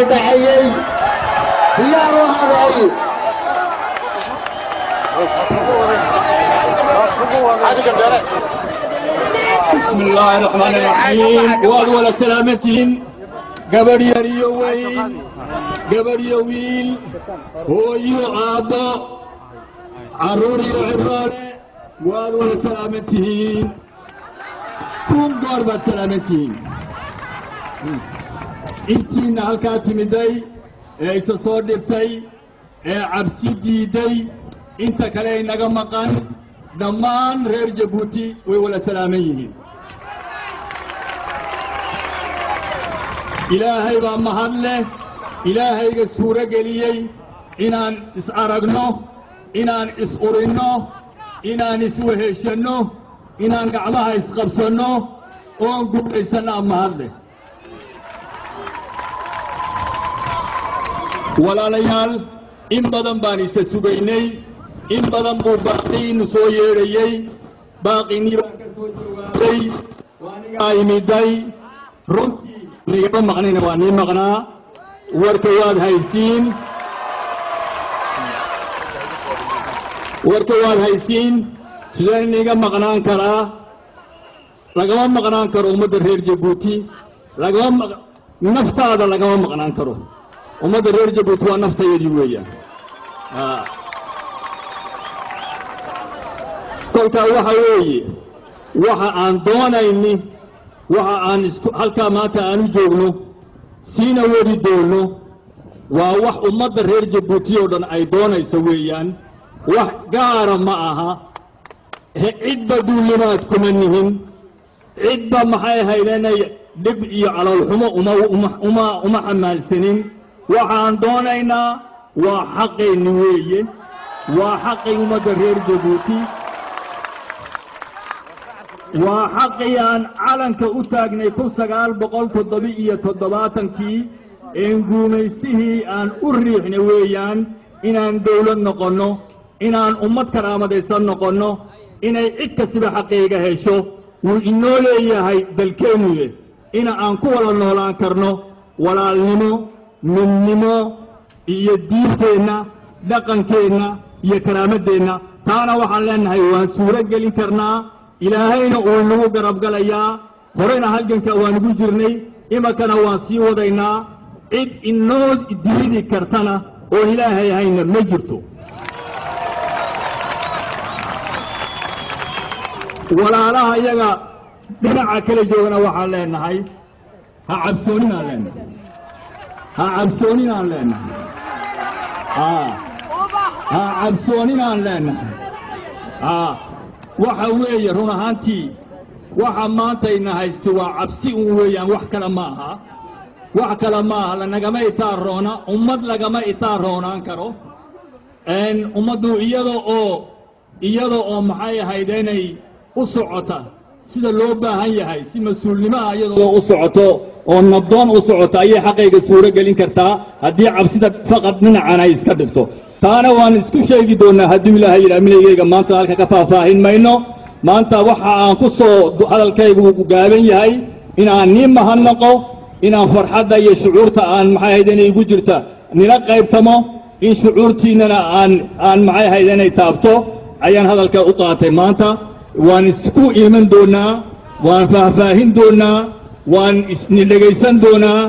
دحيي ديار هذا بسم الله الرحمن الرحيم ولا سلامتين قبر يريو وين قبر يويل هو يعابا عروري وعراني ولا سلامتين كون قربة سلامتين انتين هالكاتي مدي ايسا صور دبتي عبسي ديدي انت كلاي نغمقان دمان رير جبوتي ولا سلاميه إلهي بمحله إلهي السورة قليي إنان إسعرقنو إنان إسعرنو إنان إسوهشنو إنان قعبها إسقبسنو ونقوم إسنا محله ولا ليال إن بدن باني سسوبيني إن بدن باقي نسوي ريي باقي نيباكي واني قايمي داي رنتي نيبا مغنين واني مغنا وركواد هايسين سيدان نيغا مغنان كرا لغما مغنان كرو مدر رير جبوتي لغما نفتا هذا لغما مغنان كرو ومدر رير جبوتي ونفتا يجويا كنت waxa aan doonayni waxa aan halka maanta aan joogno siina wadi doono waa wax ummadda reer Jabuuti oo dhan ay doonayso weeyaan wax gaar ma aha cidba duulimaad kuma nihin cidba maxay haydanay dib iyo calool xumo uma xamaalsanin waxa aan doonaynaa waa xaqeeni weeye waa xaqii ummadda reer Jabuuti وحقيان علنك أتاقني كل سقال بقول تضبئية تضباطنكي إن قوميسته أن أريح نويان إن أن دولة نقنو إن أن أمت كرامة ديسان نقنو إن إكتسب حقيقة هشو وإنو لي هاي بالكينوية إن أن كوالا نولان كرنو ولا النمو من نمو يدين كينا لقن كينا يكرامة دينا تانا وحالان هاي وانسورة قلين كرنا إلهينا أولنو قرب قليا هرينا هالجنك وانقو جرني إما كان واسي ودينا إد إنود ديدي كرتنا وإلهي هاينا مجرتو ولا لها يغا بنعا كلا جوغنا وحالينا هاي ها عبسونينا لنا ها عبسونينا لنا ها عبسونينا لنا waxa weeye run ahaantii waxa maanta ina haysto waa cabsi weeyaan wax kala ma aha lanagama itaaroona ummad lagama itaaroonaan karo ummadu iyadoo oo maxay ahaydeenay u socota sida loo baahan yahay si mas'uulnimo iyadoo u socoto oo nabdoon u socota ayay xaqayga suura gelin kartaa haddii cabsida faqad dhinacana iska dhigto taana waan isku sheegi doonaa haddii ilaahay ilaaminayga maanta halka ka faahfaahin mayno maanta waxa aan ku soo hadalkaygu u gaaban yahay in aan mahadnaqo in aan farxadda iyo shucuurta aan maxay haydanay igu jirta nila qaybtamo in shucuurtiinana aan maxay haydanay taabto ayaan hadalka u qaatay maanta waan isku iiman doonaa waan faahfaahin doonaa waan isnidhagaysan doonaa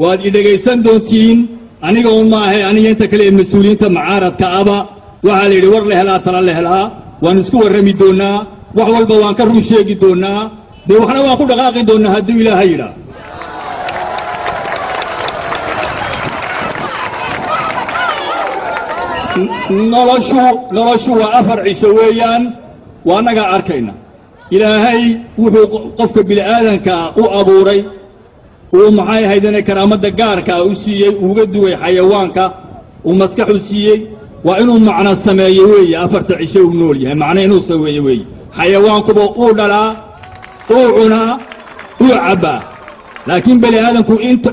waad idhagaysan doontiin aniga uma ahay aniga inta kale mas'uuliyiinta mucaaradka aba waxa la yiri war la helaa tala la helaa waan isku warrami doonaa wax walba waan ka run sheegi doonaa de waxna waan ku dhaqaaqi doonaa haddii ilaahay yira noloshu waa afar cisho weeyaan waanaga arkayna ilaahay wuxuu qofka bini aadanka u abuuray ومحاي هيدنا كرامة جاركا وسيء وجدوا حيوانك ومسكحوا سيء وإنهم معنا السماوية أفرت عشوا نولي معناه إنه سويوي حيوانك بقولنا طوعنا وعبا لكن بلي هذا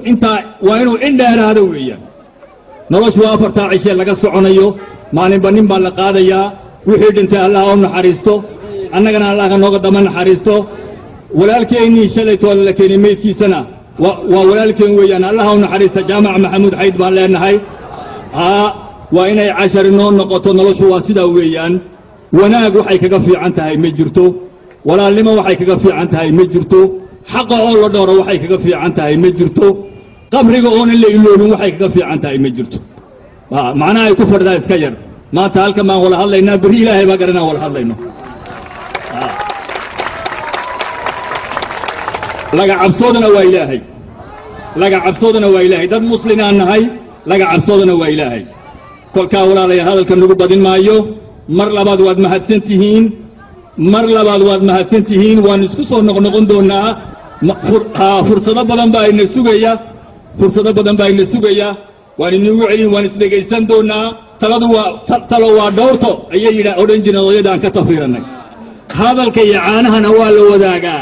أنت وإنه عندها هذا ويا نلاش وأفرت عشوا لك الصعنيو ما نبني بالقادية وحيد أنت الله أن حريستو أنا كنا الله نقدر من حريستو ولكن إني شليت ولا كني ميت كي سنة وولالكين ويان الله ونحرس جامع محمود حيد بان لأنهاي وإن عشر نون نقطة نلوش واسدة ويان وناق وحي كفي عنتها مجرتو ولا لما وحي كفي عنتها مجرتو حق أول دور وحي كفي عنتها مجرتو قبرق أون اللي يلون وحي كفي عنتها مجرتو معناه يكفر ذا اسكير ما تهلك ما ولا هلا بري لا بقرنا ولا هلا لقى عبصودنا وإلهي لقى عبصودنا وإلهي ده مسلمنا النهاي لقى عبصودنا وإلهي كل كاولا لي هذا الكنوب بدين مايو مر لبعض واد مهتسنتهين مر لبعض واد مهتسنتهين ونسكسون نقندونا فرصة بدن باين السوقية فرصة بدن باين السوقية ونوعي ونسدقيسان دونا تلوا دورتو أي إلى أورنجنا ويدا كتفيرنا هذا الكيعانها نوال وداقا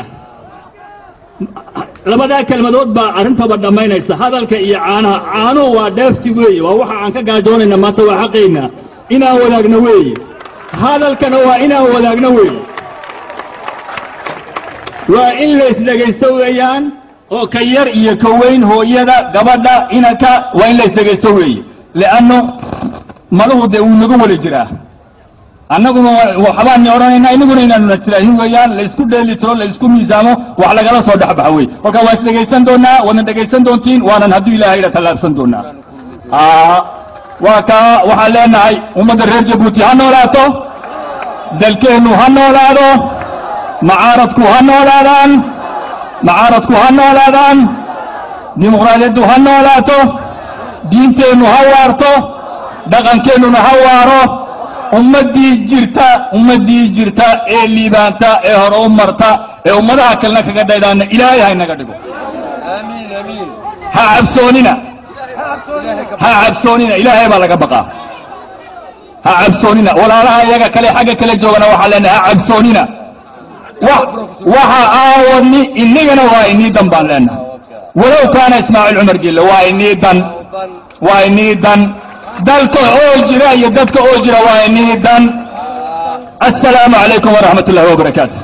لبدا كلمة با أرنت بدأ ما ينسى هذا الكيعانها عانو ودفتي وي ووحى عنك قاجون إنما توا حقينا إنا وداقنا وي هذا الكنوا إنا وداقنا وي وإن ليس دقيستويان oo ka yar iyo ka weyn hooyada gabadha inanka waa in la isdageysto weeye laano maluhu de uu nagu wali jiraa annaguna waxbaan ni oranayna inaguna inaanu tiraahin weeyaan la isku dheeli tiro la isku miisaamo wax lagala soo dhaxbaxa weey marka waa isdageysan doonaa wana dhageysan doontiin waanan hadduu ilaahay la talaabsan doonaa waa ka waxaan leenahay ummadda reer jabuuti ha noolaato dalkeenu ha noolaado macaaradku ha noolaadaan معارضكو هنولادان ديمقراطيتو هنولاتو دينتينو هوارتو دقنكينو هوارو ummadii jirta ee liibaanta ee hore u marta ee ummadaha kalena kaga dhaydaan ilaahay ha inaga dhigo amiin amiin ha cabsoonina ilaahay baa laga baqaa ha cabsoonina walaalaha iyaga kale xagga kale joogana waxa leenahay ha cabsoonina waxa aawani inagana waa inii dan baan leenahay walow kaana ismaaciil cumar gille waa inii dan dalka oo jira iyo dadka oo jira waa inii dan assalaamu calaykum waraxmatullaahi wabarakaatuh